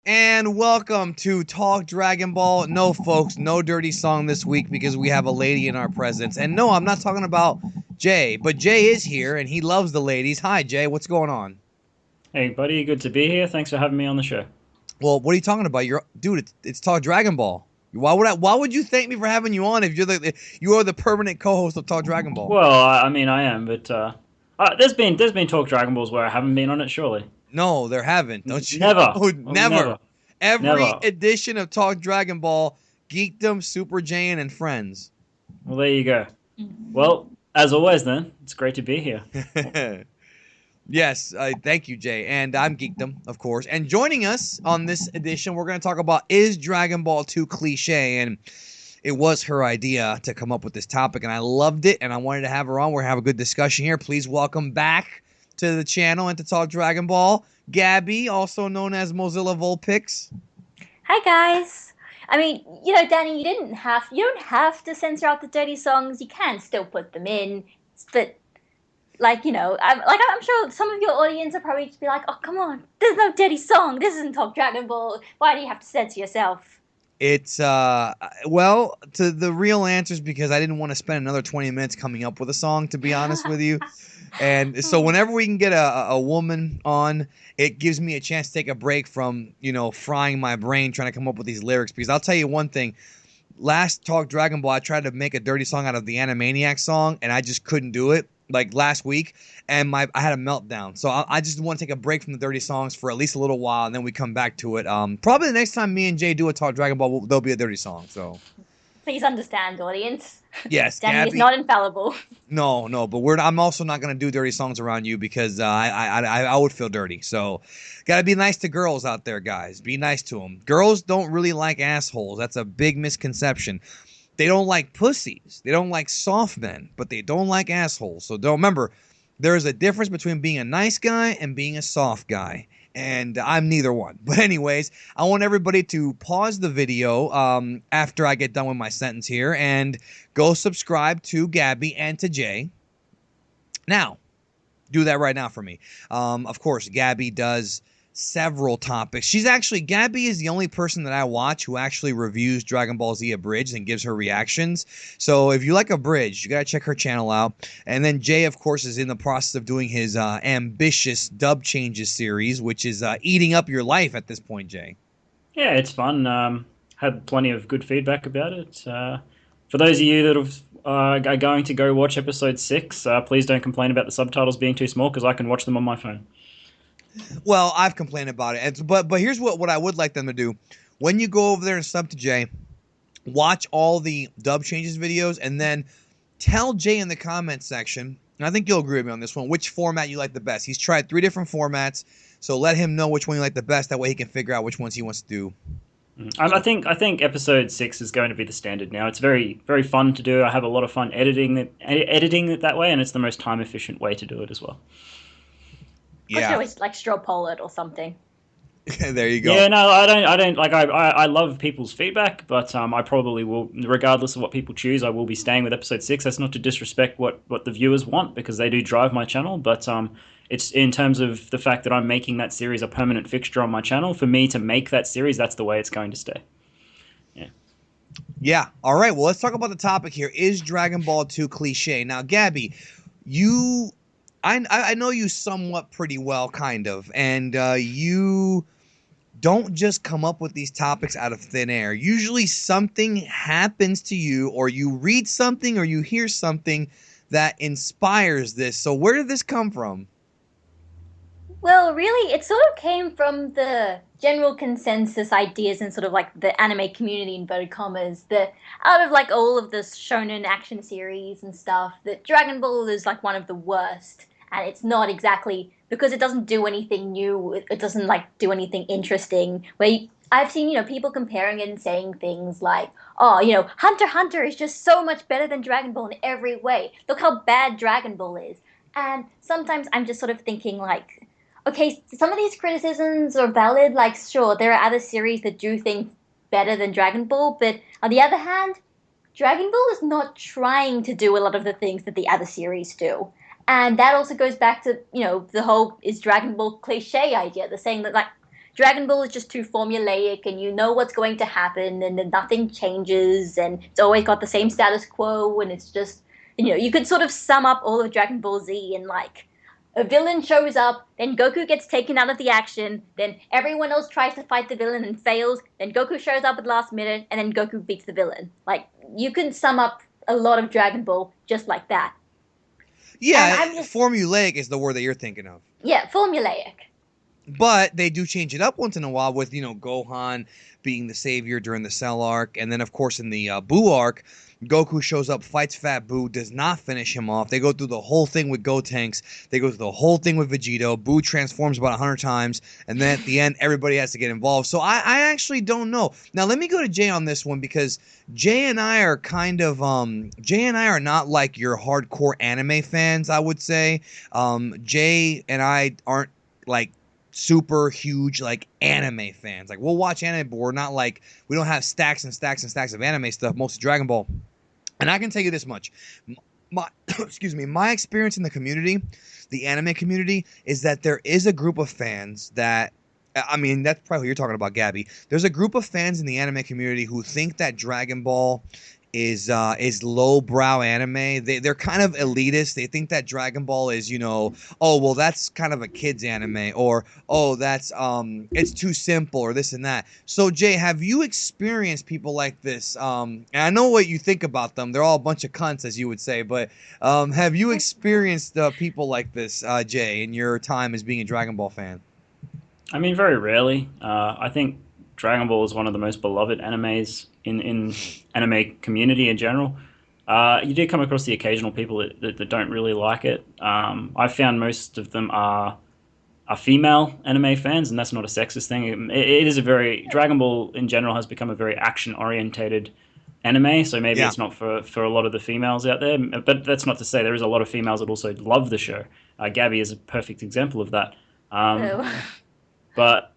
And welcome to Talk Dragon Ball. No, folks, no dirty song this week because we have a lady in our presence. And no, I'm not talking about Jay, but Jay is here and he loves the ladies. Hi, Jay. What's going on? Hey, buddy, good to be here. Thanks for having me on the show. Well, what are you talking about? Dude. It's Talk Dragon Ball. Why would you thank me for having you on if you are the permanent co-host of Talk Dragon Ball? Well, I mean, I am, but there's been talk Dragon Balls where I haven't been on it, surely. No, there haven't. Don't you Never, know? oh, Never. never, Every never. edition of Talk Dragon Ball, Geekdom, Super Jaiyan, and Friends. Well, there you go. Well, as always, then it's great to be here. Yes, thank you, Jay. And I'm Geekdom, of course. And joining us on this edition, we're going to talk about is Dragon Ball 2 cliche? And it was her idea to come up with this topic, and I loved it, and I wanted to have her on. We're going to have a good discussion here. Please welcome back to the channel and to Talk Dragon Ball, Gabby, also known as MozillaVulpix. Hi guys. I mean, Danny, you don't have to censor out the dirty songs. You can still put them in, but I'm sure some of your audience will probably just be like, "Oh, come on, there's no dirty song. This isn't Talk Dragon Ball. Why do you have to censor yourself?" It's well, to the real answers, because I didn't want to spend another 20 minutes coming up with a song, to be honest with you. And so whenever we can get a woman on, it gives me a chance to take a break from, frying my brain trying to come up with these lyrics. Because I'll tell you one thing, last Talk Dragon Ball, I tried to make a dirty song out of the Animaniac song, and I just couldn't do it. Like last week, and I had a meltdown. So I just want to take a break from the dirty songs for at least a little while, and then we come back to it. Probably the next time me and Jay do a Talk Dragon Ball, there'll be a dirty song. So Please understand, audience. yes, Danny is Gabby. not infallible. No, but I'm also not gonna do dirty songs around you because I would feel dirty. So gotta be nice to girls out there, guys. Be nice to them. Girls don't really like assholes. That's a big misconception. They don't like pussies. They don't like soft men, but they don't like assholes. So don't remember, there is a difference between being a nice guy and being a soft guy. And I'm neither one. But anyways, I want everybody to pause the video after I get done with my sentence here and go subscribe to Gabby and to Jay. Now, do that right now for me. Of course, Gabby does several topics. Gabby is the only person that I watch who actually reviews Dragon Ball Z Abridged and gives her reactions. So if you like Abridged, you got to check her channel out. And then Jay, of course, is in the process of doing his ambitious dub changes series, which is eating up your life at this point, Jay. Yeah, it's fun. Had plenty of good feedback about it. For those of you that are going to go watch episode 6, please don't complain about the subtitles being too small because I can watch them on my phone. Well, I've complained about it, but here's what I would like them to do. When you go over there and sub to Jay, watch all the dub changes videos, and then tell Jay in the comments section, and I think you'll agree with me on this one, which format you like the best. He's tried 3 different formats, so let him know which one you like the best. That way he can figure out which ones he wants to do. I think episode 6 is going to be the standard now. It's very very fun to do. I have a lot of fun editing it that way, and it's the most time efficient way to do it as well. Could you Yeah, always straw poll it or something? there you go. Yeah, no, I don't like. I love people's feedback, but I probably will, regardless of what people choose, I will be staying with episode 6. That's not to disrespect what the viewers want because they do drive my channel, but it's in terms of the fact that I'm making that series a permanent fixture on my channel. For me to make that series, that's the way it's going to stay. Yeah. Yeah. All right. Well, let's talk about the topic here. Is Dragon Ball 2 cliche? Now, Gabby, you, I know you somewhat pretty well, kind of, and you don't just come up with these topics out of thin air. Usually something happens to you, or you read something, or you hear something that inspires this. So where did this come from? Well, really, it sort of came from the general consensus ideas and sort of like the anime community, inverted commas, that out of like all of the shonen action series and stuff, that Dragon Ball is like one of the worst. And it's not exactly because it doesn't do anything new, it doesn't like do anything interesting. I've seen, people comparing it and saying things like, oh, Hunter x Hunter is just so much better than Dragon Ball in every way. Look how bad Dragon Ball is. And sometimes I'm just sort of thinking like, okay, some of these criticisms are valid. Like, sure, there are other series that do things better than Dragon Ball, but on the other hand, Dragon Ball is not trying to do a lot of the things that the other series do. And that also goes back to, the whole is Dragon Ball cliche idea, the saying that, like, Dragon Ball is just too formulaic, and you know what's going to happen, and then nothing changes, and it's always got the same status quo, and it's just, you could sort of sum up all of Dragon Ball Z in like a villain shows up, then Goku gets taken out of the action, then everyone else tries to fight the villain and fails, then Goku shows up at the last minute, and then Goku beats the villain. Like, you can sum up a lot of Dragon Ball just like that. Yeah, formulaic is the word that you're thinking of. Yeah, formulaic. But they do change it up once in a while with, Gohan being the savior during the Cell arc. And then, of course, in the Buu arc, Goku shows up, fights Fat Buu, does not finish him off. They go through the whole thing with Gotenks. They go through the whole thing with Vegito. Buu transforms about 100 times. And then at the end, everybody has to get involved. So I actually don't know. Now, let me go to Jay on this one, because Jay and I are kind of Jay and I are not like your hardcore anime fans, I would say. Jay and I aren't like super huge like anime fans. Like, we'll watch anime, but we're not like, we don't have stacks and stacks and stacks of anime stuff, mostly Dragon Ball. And I can tell you this much, my excuse me, my experience in the community, the anime community, is that there is a group of fans that, I mean, that's probably who you're talking about, Gabby. There's a group of fans in the anime community who think that Dragon Ball is lowbrow anime. They're kind of elitist. They think that Dragon Ball is, oh, well, that's kind of a kid's anime, or, oh, that's it's too simple, or this and that. So, Jay, have you experienced people like this? And I know what you think about them. They're all a bunch of cunts, as you would say, but have you experienced people like this, Jay, in your time as being a Dragon Ball fan? I mean, very rarely. I think Dragon Ball is one of the most beloved animes in anime community in general. You do come across the occasional people that don't really like it. I've found most of them are female anime fans, and that's not a sexist thing. It is a very, Dragon Ball in general has become a very action-orientated anime, so maybe it's not for a lot of the females out there. But that's not to say there is a lot of females that also love the show. Gabby is a perfect example of that. But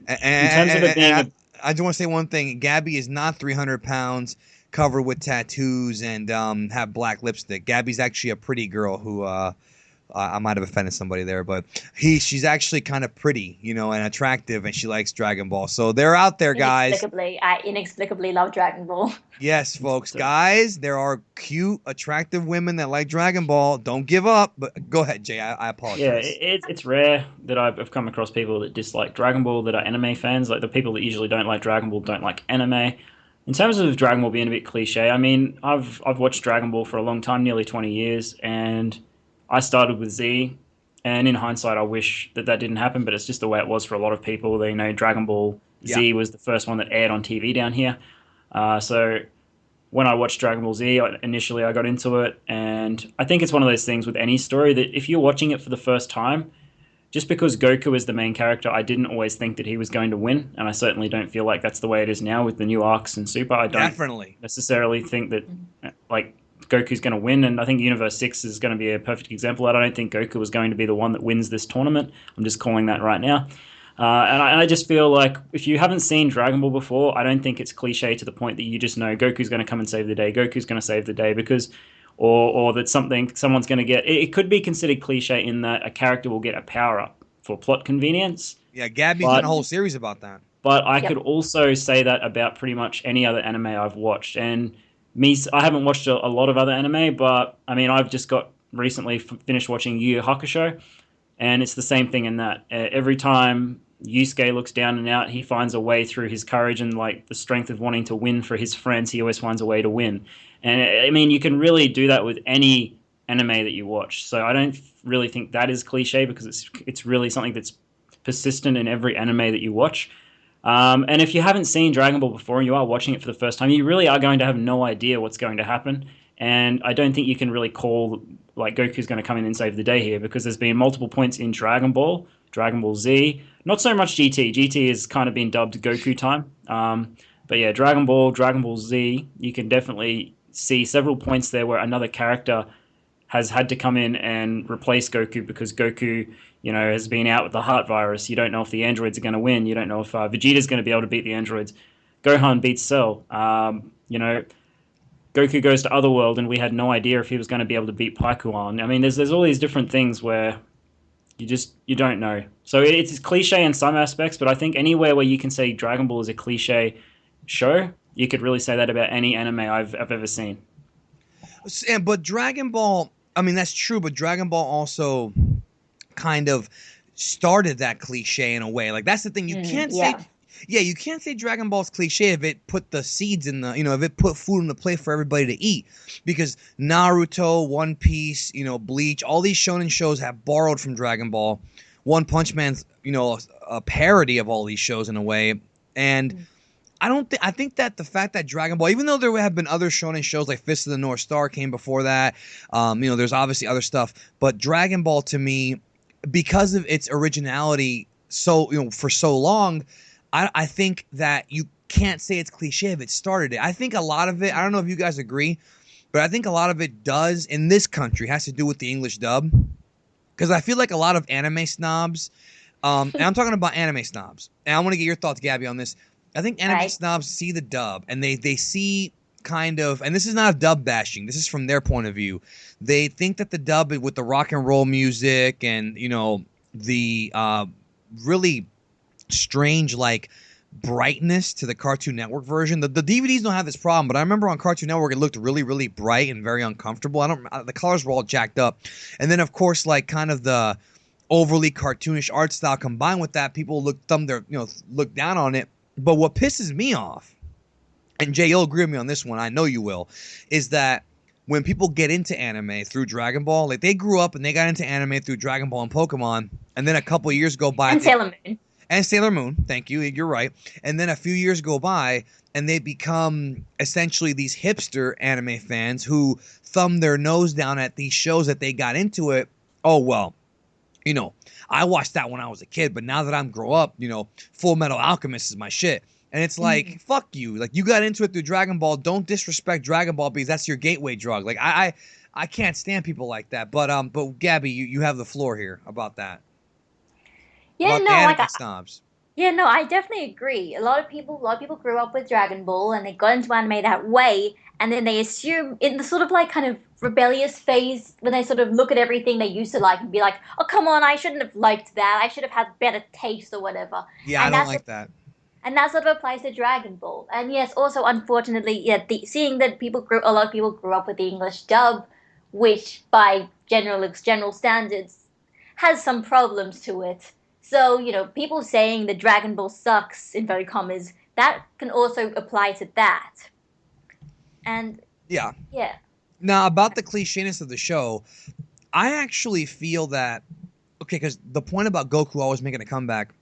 in terms of it being I just want to say one thing. Gabby is not 300 pounds, covered with tattoos, and have black lipstick. Gabby's actually a pretty girl who I might have offended somebody there, but she's actually kind of pretty, and attractive, and she likes Dragon Ball. So they're out there, guys. I inexplicably love Dragon Ball. Yes, folks, guys, there are cute, attractive women that like Dragon Ball. Don't give up. But go ahead, Jay. I apologize. Yeah, it's rare that I've come across people that dislike Dragon Ball that are anime fans. Like, the people that usually don't like Dragon Ball don't like anime. In terms of Dragon Ball being a bit cliche, I mean, I've watched Dragon Ball for a long time, nearly 20 years, and I started with Z, and in hindsight, I wish that didn't happen, but it's just the way it was for a lot of people. They Dragon Ball Z was the first one that aired on TV down here. So when I watched Dragon Ball Z, initially I got into it, and I think it's one of those things with any story that if you're watching it for the first time, just because Goku is the main character, I didn't always think that he was going to win, and I certainly don't feel like that's the way it is now with the new arcs and Super. I don't necessarily think that, like, Goku's going to win, and I think Universe 6 is going to be a perfect example of that. I don't think Goku is going to be the one that wins this tournament. I'm just calling that right now. And I just feel like if you haven't seen Dragon Ball before, I don't think it's cliche to the point that you just know Goku's going to come and save the day, Goku's going to save the day, because or that someone's going to get... It could be considered cliche in that a character will get a power-up for plot convenience. Yeah, Gabby's done a whole series about that. But I could also say that about pretty much any other anime I've watched. And I haven't watched a lot of other anime, but I mean, I've just got recently finished watching Yu Yu Hakusho, and it's the same thing in that. Every time Yusuke looks down and out, he finds a way through his courage and like the strength of wanting to win for his friends. He always finds a way to win. And I mean, you can really do that with any anime that you watch. So I don't really think that is cliche, because it's really something that's persistent in every anime that you watch. And if you haven't seen Dragon Ball before and you are watching it for the first time, you really are going to have no idea what's going to happen. And I don't think you can really call, like, Goku's going to come in and save the day here, because there's been multiple points in Dragon Ball Z, not so much GT. GT has kind of been dubbed Goku time. But yeah, Dragon Ball Z, you can definitely see several points there where another character has had to come in and replace Goku, because Goku, has been out with the heart virus. You don't know if the androids are going to win. You don't know if Vegeta's going to be able to beat the androids. Gohan beats Cell. Goku goes to Otherworld, and we had no idea if he was going to be able to beat Paikuan. I mean, there's all these different things where You don't know. So it's cliche in some aspects, but I think anywhere where you can say Dragon Ball is a cliche show, you could really say that about any anime I've ever seen. But Dragon Ball, I mean, that's true, but Dragon Ball also kind of started that cliche in a way. Like, that's the thing. You can't say, Yeah. yeah, you can't say Dragon Ball's cliche if it put the seeds in the, if it put food on the plate for everybody to eat. Because Naruto, One Piece, Bleach, all these shonen shows have borrowed from Dragon Ball. One Punch Man's, a parody of all these shows in a way. And I think that the fact that Dragon Ball, even though there have been other shonen shows like Fist of the North Star came before that, there's obviously other stuff, but Dragon Ball to me, because of its originality, for so long, I think that you can't say it's cliche if it started it. I think a lot of it, I don't know if you guys agree, but I think a lot of it does in this country has to do with the English dub, because I feel like a lot of anime snobs, and I'm talking about anime snobs, and I want to get your thoughts, Gabby, on this. I think anime snobs see the dub and they see kind of, and this is not a dub bashing, this is from their point of view. They think that the dub with the rock and roll music and, the really strange, like, brightness to the Cartoon Network version. The DVDs don't have this problem, but I remember on Cartoon Network it looked really, really bright and very uncomfortable. The colors were all jacked up. And then, of course, like, kind of the overly cartoonish art style combined with that, people look down on it. But what pisses me off, and Jay, you'll agree with me on this one, I know you will, is that when people get into anime through Dragon Ball, like they grew up and they got into anime through Dragon Ball and Pokemon, and then a couple of years go by. And Sailor Moon. And Sailor Moon, thank you, you're right. And then a few years go by, and they become essentially these hipster anime fans who thumb their nose down at these shows that they got into it. Oh, well, I watched that when I was a kid, but now that I'm grown up, Full Metal Alchemist is my shit. And it's like, fuck you. Like, you got into it through Dragon Ball. Don't disrespect Dragon Ball because that's your gateway drug. Like, I can't stand people like that. But Gabby, you have the floor here about that. Yeah, About no, the anime like snobs. yeah, no, I definitely agree. A lot of people grew up with Dragon Ball and they got into anime that way, and then they assume in the sort of like kind of rebellious phase when they sort of look at everything they used to like and be like, "Oh, come on, I shouldn't have liked that. I should have had better taste or whatever." Yeah, I And don't that's like that. and that sort of applies to Dragon Ball. And yes, also unfortunately, yeah, seeing that a lot of people grew up with the English dub, which by general standards has some problems to it. So people saying that Dragon Ball sucks in inverted commas, that can also apply to that. And Yeah. yeah, Now, about the clichéness of the show, I actually feel that, okay, because the point about Goku always making a comeback,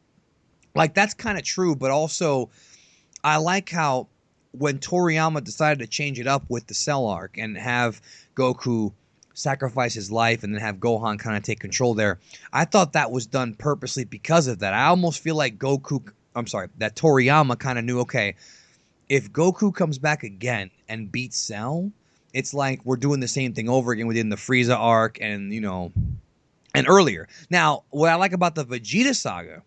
like, that's kind of true, but also I like how when Toriyama decided to change it up with the Cell arc and have Goku sacrifice his life and then have Gohan kind of take control there, I thought that was done purposely because of that. I almost feel like that Toriyama kind of knew, okay, if Goku comes back again and beats Cell, it's like we're doing the same thing over again within the Frieza arc and, and earlier. Now, what I like about the Vegeta saga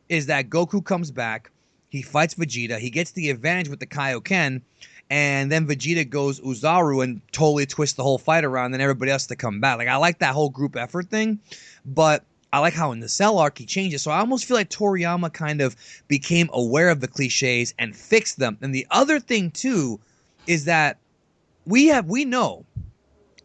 is that Goku comes back, he fights Vegeta, he gets the advantage with the Kaioken, and then Vegeta goes Uzaru and totally twists the whole fight around, and then everybody else to come back. Like, I like that whole group effort thing, but I like how in the Cell arc he changes. So I almost feel like Toriyama kind of became aware of the cliches and fixed them. And the other thing too is that we know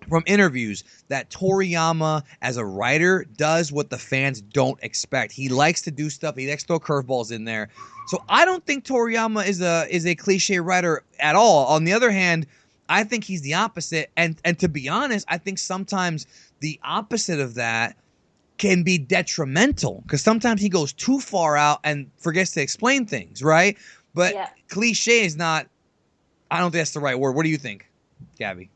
from interviews that Toriyama as a writer does what the fans don't expect. He likes to do stuff. He likes to throw curveballs in there. So I don't think Toriyama is a cliche writer at all. On the other hand, I think he's the opposite. And to be honest, I think sometimes the opposite of that can be detrimental because sometimes he goes too far out and forgets to explain things, right? But yeah. cliche is not, I don't think that's the right word. What do you think, Gabby?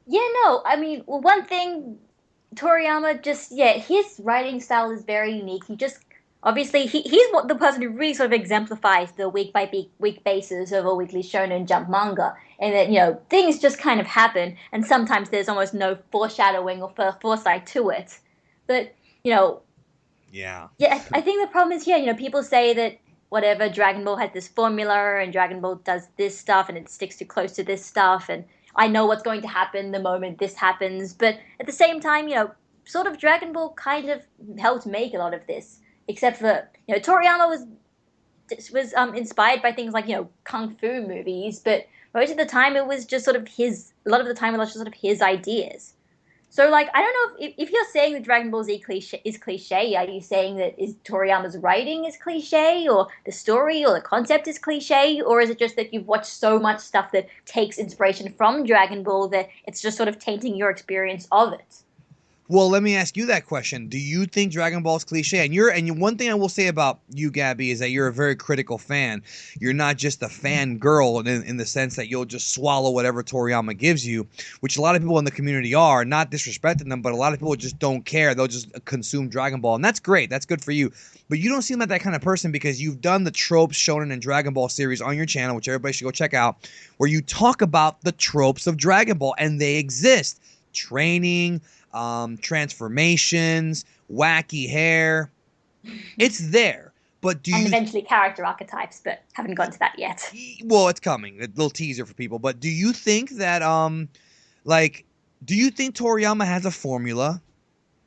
Yeah, no, I mean, well, one thing, Toriyama his writing style is very unique. He just, obviously, the person who really sort of exemplifies the week by week basis of a weekly Shonen Jump manga. And that, things just kind of happen, and sometimes there's almost no foreshadowing or foresight to it. But, Yeah. yeah, I think the problem is, people say that whatever, Dragon Ball has this formula, and Dragon Ball does this stuff, and it sticks too close to this stuff, and I know what's going to happen the moment this happens. But at the same time, sort of Dragon Ball kind of helped make a lot of this, except for Toriyama was inspired by things like kung fu movies, but most of the time it was just sort of his. A lot of the time it was just sort of his ideas. So like I don't know if you're saying that Dragon Ball Z is cliche, are you saying that is Toriyama's writing is cliche, or the story or the concept is cliche, or is it just that you've watched so much stuff that takes inspiration from Dragon Ball that it's just sort of tainting your experience of it? Well, let me ask you that question. Do you think Dragon Ball is cliche? One thing I will say about you, Gabby, is that you're a very critical fan. You're not just a fan girl in the sense that you'll just swallow whatever Toriyama gives you, which a lot of people in the community are, not disrespecting them, but a lot of people just don't care. They'll just consume Dragon Ball, and that's great. That's good for you. But you don't seem like that kind of person because you've done the tropes shown in Dragon Ball series on your channel, which everybody should go check out, where you talk about the tropes of Dragon Ball, and they exist. Training, transformations, wacky hair. It's there. But and eventually character archetypes, but haven't gone to that yet. Well, it's coming. A little teaser for people. But do you think that do you think Toriyama has a formula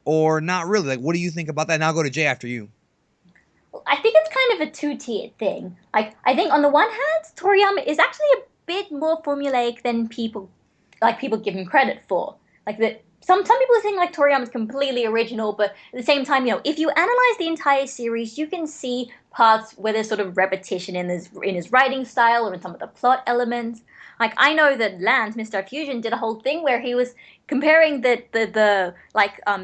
or not really? Like, what do you think about that? And I'll go to Jay after you. Well, I think it's kind of a two-tiered thing. Like, I think on the one hand, Toriyama is actually a bit more formulaic than people give him credit for. Like that, some people think like Toriyama's completely original, but at the same time, if you analyze the entire series, you can see parts where there's sort of repetition in his writing style or in some of the plot elements. Like I know that Lance, Mr. Fusion, did a whole thing where he was comparing the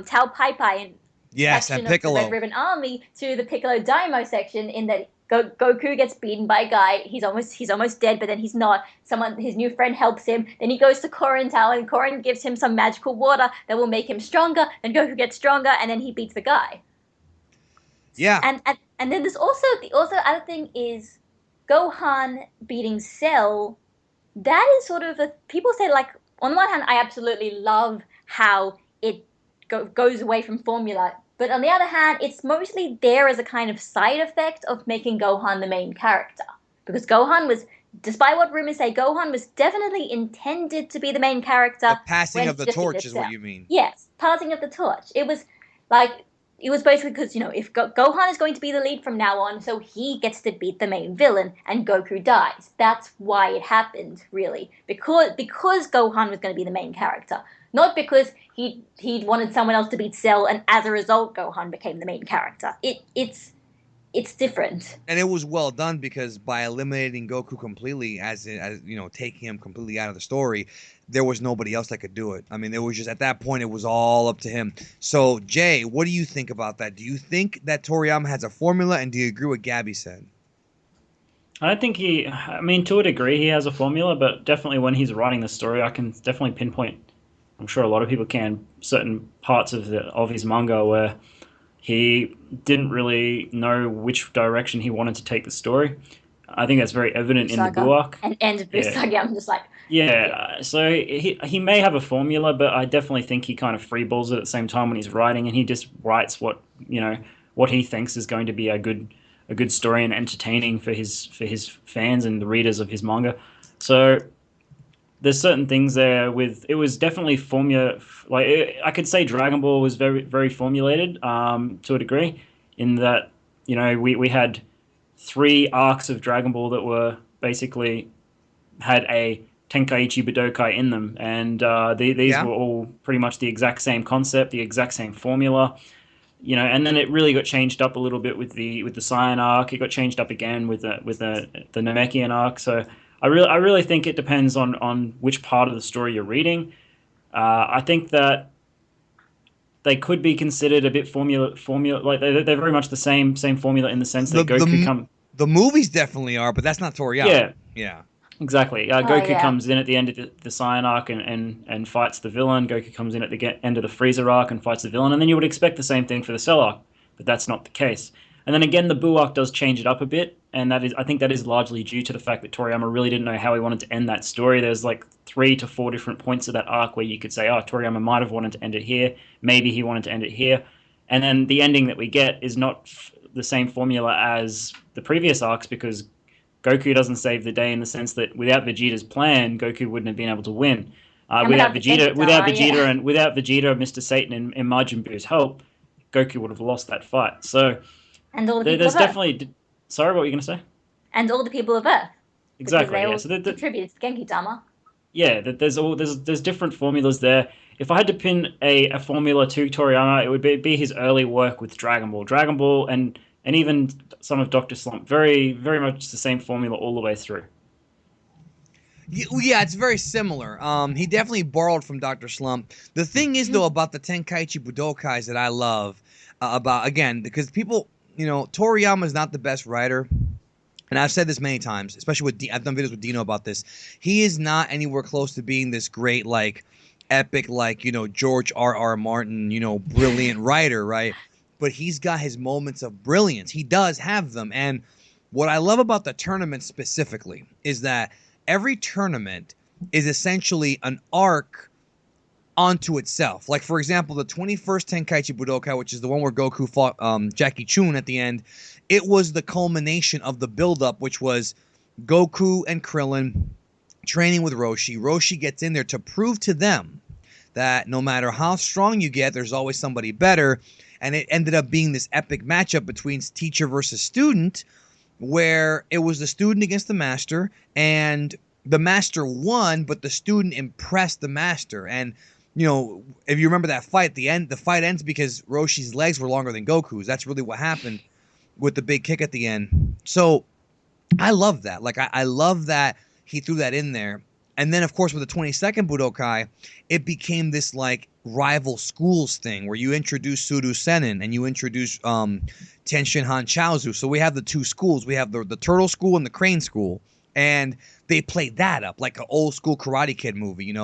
Tao Pai Pai section and Piccolo of the Red Ribbon Army to the Piccolo Daimo section in that Goku gets beaten by a guy. He's almost dead, but then he's not. His new friend helps him. Then he goes to Korin's house, and Korin gives him some magical water that will make him stronger. Then Goku gets stronger, and then he beats the guy. Yeah. And then there's also the other thing is Gohan beating Cell. That is sort of people say like on the one hand, I absolutely love how it goes away from formula. But on the other hand, it's mostly there as a kind of side effect of making Gohan the main character. Because Gohan was, despite what rumors say, Gohan was definitely intended to be the main character. The passing of the torch is what you mean. Yes, passing of the torch. It was basically because, if Gohan is going to be the lead from now on, so he gets to beat the main villain and Goku dies. That's why it happened, really. Because Gohan was going to be the main character. Not because he wanted someone else to beat Cell, and as a result, Gohan became the main character. It's different. And it was well done because by eliminating Goku completely, as taking him completely out of the story, there was nobody else that could do it. I mean, it was just at that point, it was all up to him. So, Jay, what do you think about that? Do you think that Toriyama has a formula, and do you agree with what Gabby said? I think to a degree, he has a formula, but definitely when he's writing the story, I can definitely pinpoint. I'm sure a lot of people can, certain parts of his manga where he didn't really know which direction he wanted to take the story. I think that's very evident in the Buak. And end of Saga, I'm just like... Yeah, so he may have a formula, but I definitely think he kind of freeballs it at the same time when he's writing, and he just writes what he thinks is going to be a good story and entertaining for his fans and the readers of his manga. So... there's certain things there it was definitely formula. I could say Dragon Ball was very, very formulated to a degree in that, we had 3 arcs of Dragon Ball that were basically had a Tenkaichi Budokai in them. And these were all pretty much the exact same concept, the exact same formula. And then it really got changed up a little bit with the Saiyan arc. It got changed up again with the Namekian arc. So I really think it depends on which part of the story you're reading. I think that they could be considered a bit formula like they're very much the same formula in the sense that Goku the movies definitely are, but that's not Toriyama. Yeah. Exactly. Goku comes in at the end of the Saiyan arc and fights the villain. Goku comes in at the end of the Frieza arc and fights the villain, and then you would expect the same thing for the Cell arc, but that's not the case. And then again, the Buu arc does change it up a bit, and I think that is largely due to the fact that Toriyama really didn't know how he wanted to end that story. There's like 3 to 4 different points of that arc where you could say, Toriyama might have wanted to end it here, maybe he wanted to end it here, and then the ending that we get is not the same formula as the previous arcs because Goku doesn't save the day in the sense that without Vegeta's plan, Goku wouldn't have been able to win. And Without the Vegeta, Genki Dama, without Vegeta and Mr. Satan and Majin Buu's help, Goku would have lost that fight. So and all the people there's of Earth. definitely. Sorry, what were you going to say? And all the people of Earth. Because Exactly. they Yeah. all So contributed to Genki Dama. yeah, there's different formulas there. If I had to pin a formula to Toriyama, it would be his early work with Dragon Ball, and even some of Doctor Slump. Very very much the same formula all the way through. Yeah, it's very similar. He definitely borrowed from Dr. Slump. The thing is, though, about the Tenkaichi Budokais that I love about, again, because people, Toriyama is not the best writer. And I've said this many times, especially I've done videos with Dino about this. He is not anywhere close to being this great, like, epic, like, George R.R. Martin, brilliant writer, right? But he's got his moments of brilliance. He does have them. And what I love about the tournament specifically is that every tournament is essentially an arc onto itself. Like, for example, the 21st Tenkaichi Budokai, which is the one where Goku fought Jackie Chun at the end, it was the culmination of the buildup, which was Goku and Krillin training with Roshi. Roshi gets in there to prove to them that no matter how strong you get, there's always somebody better. And it ended up being this epic matchup between teacher versus student, where it was the student against the master, and the master won, but the student impressed the master. And if you remember that fight, the fight ends because Roshi's legs were longer than Goku's. That's really what happened with the big kick at the end. So I love that. Like, I love that he threw that in there. And then, of course, with the 22nd Budokai, it became this, like, rival schools thing where you introduce Suru Senin and you introduce Tenshin Han Chaozu. So we have the two schools. We have the Turtle School and the Crane School. And they played that up like an old school Karate Kid movie,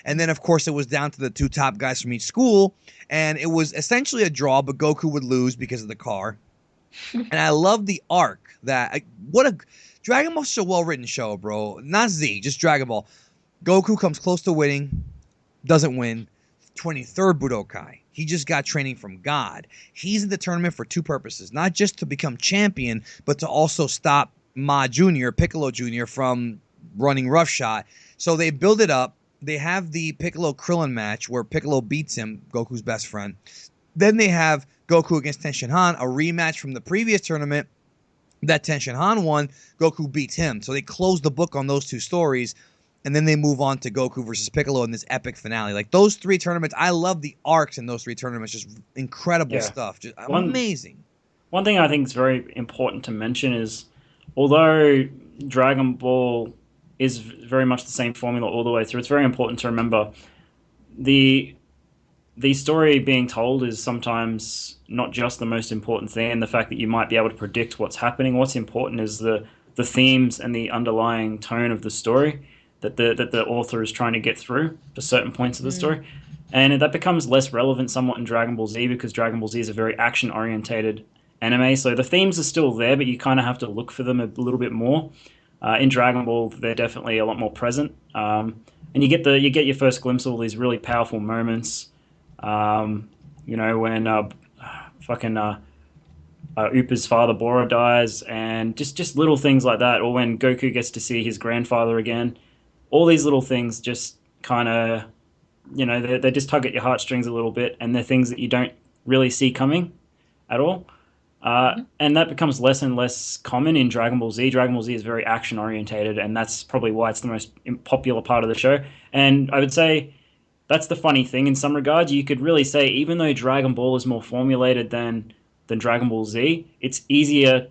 And then, of course, it was down to the two top guys from each school. And it was essentially a draw, but Goku would lose because of the car. And I love the arc Dragon Ball's a well-written show, bro. Not Z, just Dragon Ball. Goku comes close to winning, doesn't win. 23rd Budokai. He just got training from God. He's in the tournament for two purposes. Not just to become champion, but to also stop Ma Jr., Piccolo Jr., from running roughshod. So they build it up. They have the Piccolo Krillin match where Piccolo beats him, Goku's best friend. Then they have Goku against Tenshin Han, a rematch from the previous tournament that Tenshin Han won. Goku beats him. So they close the book on those two stories, and then they move on to Goku versus Piccolo in this epic finale. Like, those three tournaments, I love the arcs in those three tournaments. Just incredible stuff. Just amazing. One thing I think is very important to mention is, although Dragon Ball is very much the same formula all the way through, it's very important to remember the story being told is sometimes not just the most important thing, and the fact that you might be able to predict what's happening. What's important is the themes and the underlying tone of the story that the author is trying to get through for certain points of the story. And that becomes less relevant somewhat in Dragon Ball Z, because Dragon Ball Z is a very action-orientated anime. So the themes are still there, but you kind of have to look for them a little bit more. In Dragon Ball, they're definitely a lot more present. And you get your first glimpse of all these really powerful moments. When Upa's father Bora dies, and just little things like that, or when Goku gets to see his grandfather again. All these little things just kind of, they just tug at your heartstrings a little bit, and they're things that you don't really see coming at all. And that becomes less and less common in Dragon Ball Z. Dragon Ball Z is very action orientated, and that's probably why it's the most popular part of the show. And I would say that's the funny thing in some regards. You could really say, even though Dragon Ball is more formulated than Dragon Ball Z, it's easier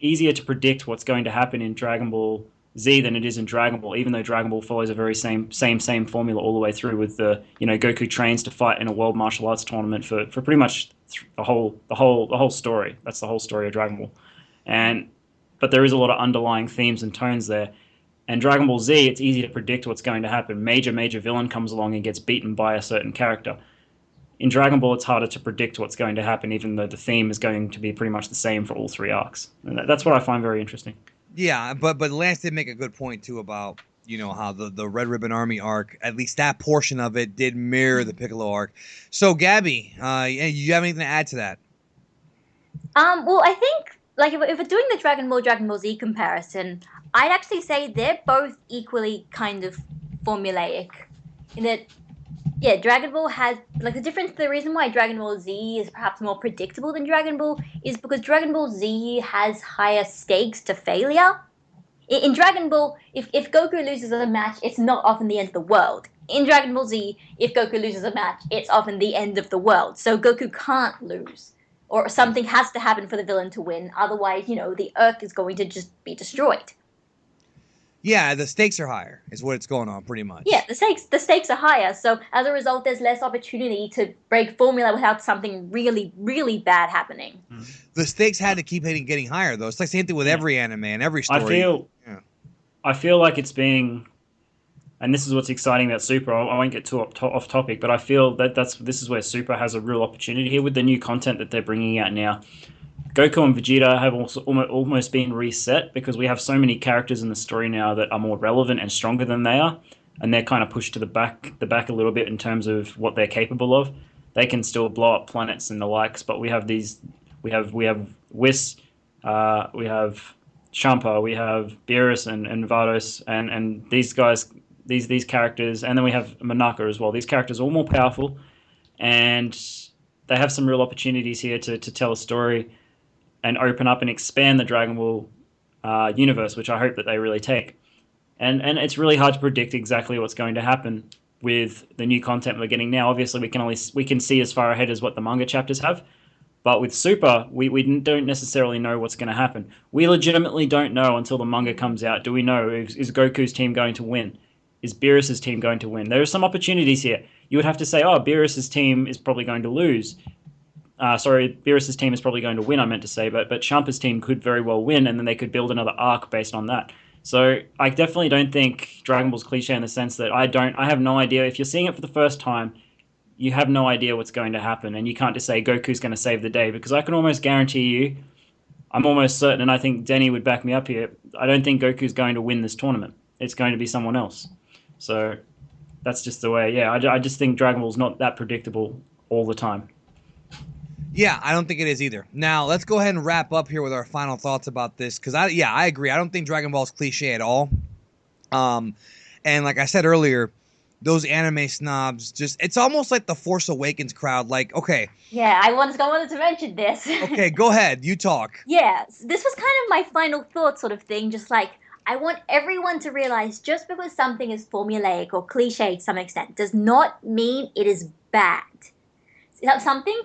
to predict what's going to happen in Dragon Ball Z than it is in Dragon Ball, even though Dragon Ball follows a very same formula all the way through, with the Goku trains to fight in a world martial arts tournament for pretty much the whole story. That's the whole story of Dragon Ball. But there is a lot of underlying themes and tones there. And Dragon Ball Z, it's easy to predict what's going to happen. Major villain comes along and gets beaten by a certain character. In Dragon Ball, it's harder to predict what's going to happen, even though the theme is going to be pretty much the same for all three arcs. And that's what I find very interesting. Yeah, but Lance did make a good point too about how the Red Ribbon Army arc, at least that portion of it, did mirror the Piccolo arc. So Gabby, you have anything to add to that? Well, I think, like, if we're doing the Dragon Ball Z comparison, I'd actually say they're both equally kind of formulaic. In that, yeah, Dragon Ball has like the reason why Dragon Ball Z is perhaps more predictable than Dragon Ball is because Dragon Ball Z has higher stakes to failure. In Dragon Ball, if Goku loses a match, it's not often the end of the world. In Dragon Ball Z, if Goku loses a match, it's often the end of the world. So Goku can't lose. Or something has to happen for the villain to win. Otherwise, the Earth is going to just be destroyed. Yeah, the stakes are higher, is what it's going on, pretty much. Yeah, the stakes are higher. So as a result, there's less opportunity to break formula without something really, really bad happening. The stakes had to keep getting higher, though. It's like the same thing with every anime and every story. I feel like it's being, and this is what's exciting about Super. I won't get too off topic, but I feel that this is where Super has a real opportunity here with the new content that they're bringing out now. Goku and Vegeta have also almost been reset because we have so many characters in the story now that are more relevant and stronger than they are, and they're kind of pushed to the back a little bit in terms of what they're capable of. They can still blow up planets and the likes, but we have Whis, we have Champa, we have Beerus and Vados, and these guys, these characters, and then we have Monaka as well. These characters are all more powerful, and they have some real opportunities here to tell a story and open up and expand the Dragon Ball universe, which I hope that they really take. And it's really hard to predict exactly what's going to happen with the new content we're getting now. Obviously, we can see as far ahead as what the manga chapters have. But with Super, we don't necessarily know what's going to happen. We legitimately don't know until the manga comes out. Do we know, is Goku's team going to win? Is Beerus' team going to win? There are some opportunities here. You would have to say, Beerus' team is probably going to lose. Beerus' team is probably going to win, I meant to say, but Champa's team could very well win, and then they could build another arc based on that. So I definitely don't think Dragon Ball's cliche in the sense that I have no idea. If you're seeing it for the first time, you have no idea what's going to happen, and you can't just say Goku's going to save the day, because I can almost guarantee you, I'm almost certain, and I think Denny would back me up here, I don't think Goku's going to win this tournament. It's going to be someone else. So that's just the way, I just think Dragon Ball's not that predictable all the time. Yeah, I don't think it is either. Now, let's go ahead and wrap up here with our final thoughts about this, because I agree. I don't think Dragon Ball's cliche at all. And like I said earlier, those anime snobs, it's almost like the Force Awakens crowd. Like, okay. Yeah, I wanted to mention this. Okay, go ahead. You talk. Yeah, this was kind of my final thought sort of thing. Just like, I want everyone to realize just because something is formulaic or cliche to some extent does not mean it is bad. Something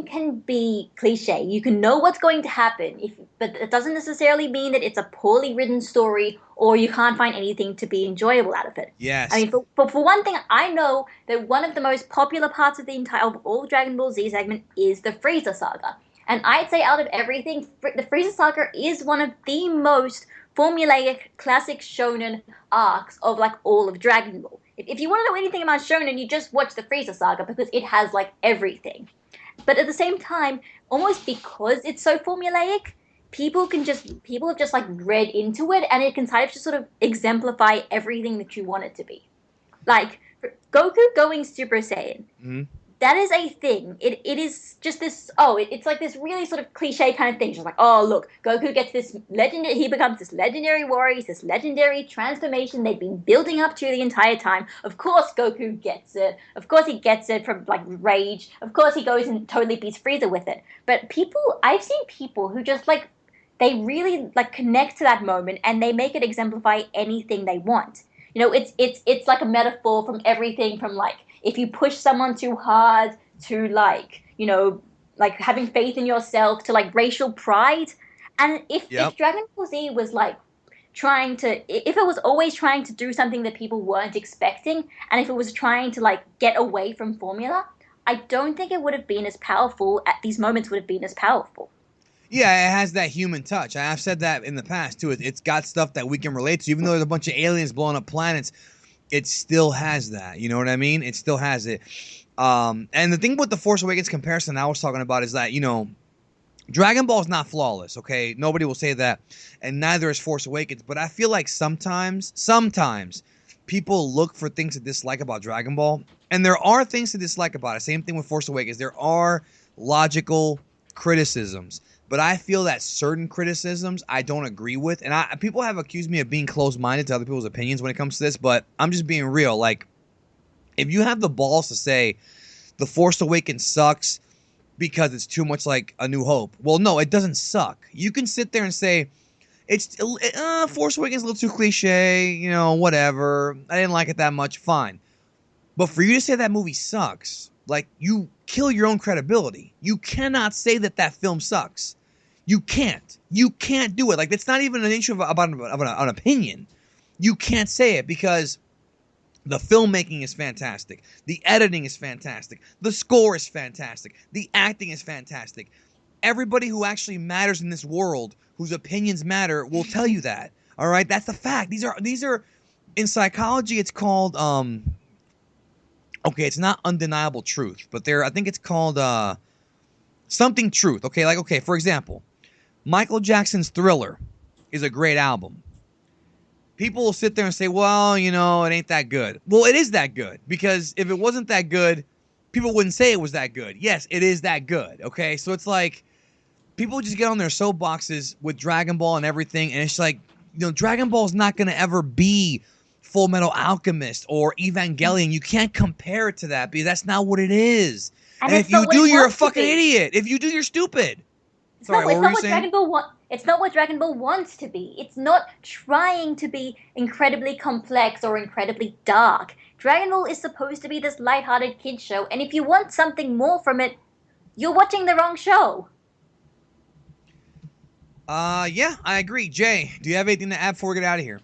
can be cliche. You can know what's going to happen, but it doesn't necessarily mean that it's a poorly written story or you can't find anything to be enjoyable out of it. Yes. I mean, for one thing, I know that one of the most popular parts of of all Dragon Ball Z segment is the Frieza saga. And I'd say out of everything, the Frieza saga is one of the most formulaic, classic shonen arcs of like all of Dragon Ball. If you want to know anything about shonen, you just watch the Frieza saga because it has like everything. But at the same time, almost because it's so formulaic, people have just like read into it, and it can kind of just sort of exemplify everything that you want it to be. Like Goku going Super Saiyan. Mm-hmm. That is a thing. It is just this. It's like this really sort of cliche kind of thing. Just like, look, Goku gets this legendary. He becomes this legendary warrior. This legendary transformation they've been building up to the entire time. Of course, Goku gets it. Of course, he gets it from like rage. Of course, he goes and totally beats Frieza with it. But I've seen people who just like, they really like connect to that moment and they make it exemplify anything they want. It's like a metaphor from everything from like, if you push someone too hard to like, like having faith in yourself to like racial pride. And if Dragon Ball Z was like if it was always trying to do something that people weren't expecting, and if it was trying to like get away from formula, I don't think it would have been as powerful at these moments would have been as powerful. Yeah, it has that human touch. I've said that in the past too. It's got stuff that we can relate to, even though there's a bunch of aliens blowing up planets. It still has that. You know what I mean? It still has it. And the thing with the Force Awakens comparison I was talking about is that, Dragon Ball is not flawless, okay? Nobody will say that. And neither is Force Awakens. But I feel like sometimes people look for things to dislike about Dragon Ball. And there are things to dislike about it. Same thing with Force Awakens. There are logical criticisms but I feel that certain criticisms I don't agree with, and people have accused me of being closed-minded to other people's opinions when it comes to this, but I'm just being real. Like, if you have the balls to say The Force Awakens sucks because it's too much like A New Hope, well, no, it doesn't suck. You can sit there and say Force Awakens is a little too cliche, you know, whatever. I didn't like it that much, fine. But for you to say that movie sucks, like, you kill your own credibility. You cannot say that that film sucks. You can't. You can't do it. Like, it's not even an issue of an opinion. You can't say it because the filmmaking is fantastic. The editing is fantastic. The score is fantastic. The acting is fantastic. Everybody who actually matters in this world, whose opinions matter, will tell you that. All right? That's the fact. These are in psychology, it's called okay, it's not undeniable truth, but I think it's called something truth. Okay, like, okay, for example, Michael Jackson's Thriller is a great album. People will sit there and say, well, you know, it ain't that good. Well, it is that good, because if it wasn't that good, people wouldn't say it was that good. Yes, it is that good. Okay, so it's like people just get on their soapboxes with Dragon Ball and everything, and it's like, you know, Dragon Ball is not going to ever be Full Metal Alchemist or Evangelion. You can't compare it to that because that's not what it is. And if you do, you're a fucking idiot. If you do, you're stupid. Sorry, what were you saying? It's not what Dragon Ball wants to be. It's not trying to be incredibly complex or incredibly dark. Dragon Ball is supposed to be this lighthearted kid show, and if you want something more from it, you're watching the wrong show. Yeah, I agree. Jay, do you have anything to add before we get out of here?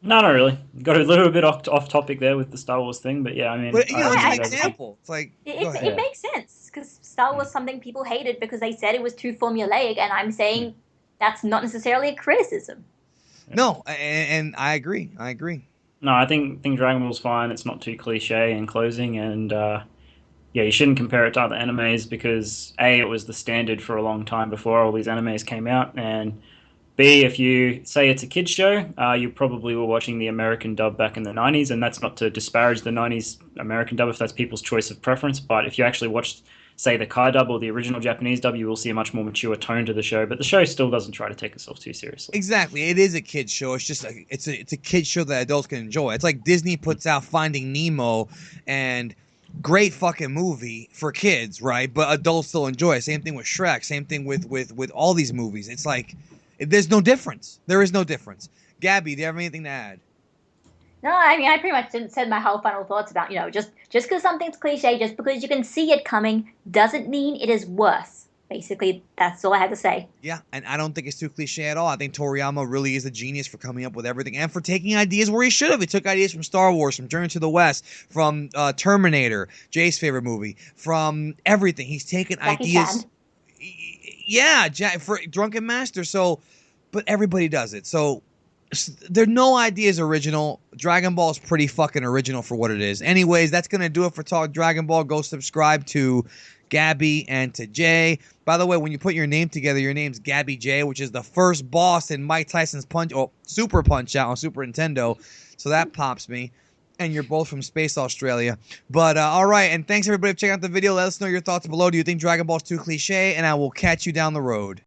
No, not really. Got a little bit off topic there with the Star Wars thing, but yeah, I mean, but, you know, it's an example. It's like it makes sense because Star Wars something people hated because they said it was too formulaic, and I'm saying that's not necessarily a criticism. No, and I agree. I agree. No, I think Dragon Ball's fine. It's not too cliche in closing, and yeah, you shouldn't compare it to other animes because A, it was the standard for a long time before all these animes came out, and B, if you say it's a kid's show, you probably were watching the American dub back in the 90s, and that's not to disparage the 90s American dub if that's people's choice of preference, but if you actually watched, say, the Kai dub or the original Japanese dub, you will see a much more mature tone to the show, but the show still doesn't try to take itself too seriously. Exactly. It is a kid's show. It's just it's a kid's show that adults can enjoy. It's like Disney puts out Finding Nemo, and great fucking movie for kids, right? But adults still enjoy it. Same thing with Shrek. Same thing with all these movies. It's like there's no difference. There is no difference. Gabby, do you have anything to add? No, I mean, I pretty much said my whole final thoughts about, you know, just because something's cliche, just because you can see it coming, doesn't mean it is worse. Basically, that's all I had to say. Yeah, and I don't think it's too cliche at all. I think Toriyama really is a genius for coming up with everything and for taking ideas where he should have. He took ideas from Star Wars, from Journey to the West, from Terminator, Jay's favorite movie, from everything. He's taken ideas. Yeah, for Drunken Master. So, but everybody does it. So there no idea is original. Dragon Ball is pretty fucking original for what it is. Anyways, that's gonna do it for Talk Dragon Ball. Go subscribe to Gabby and to Jay. By the way, when you put your name together, your name's Gabby J, which is the first boss in Mike Tyson's Super Punch Out on Super Nintendo. So that pops me. And you're both from Space Australia. But all right, and thanks everybody for checking out the video. Let us know your thoughts below. Do you think Dragon Ball's too cliche? And I will catch you down the road.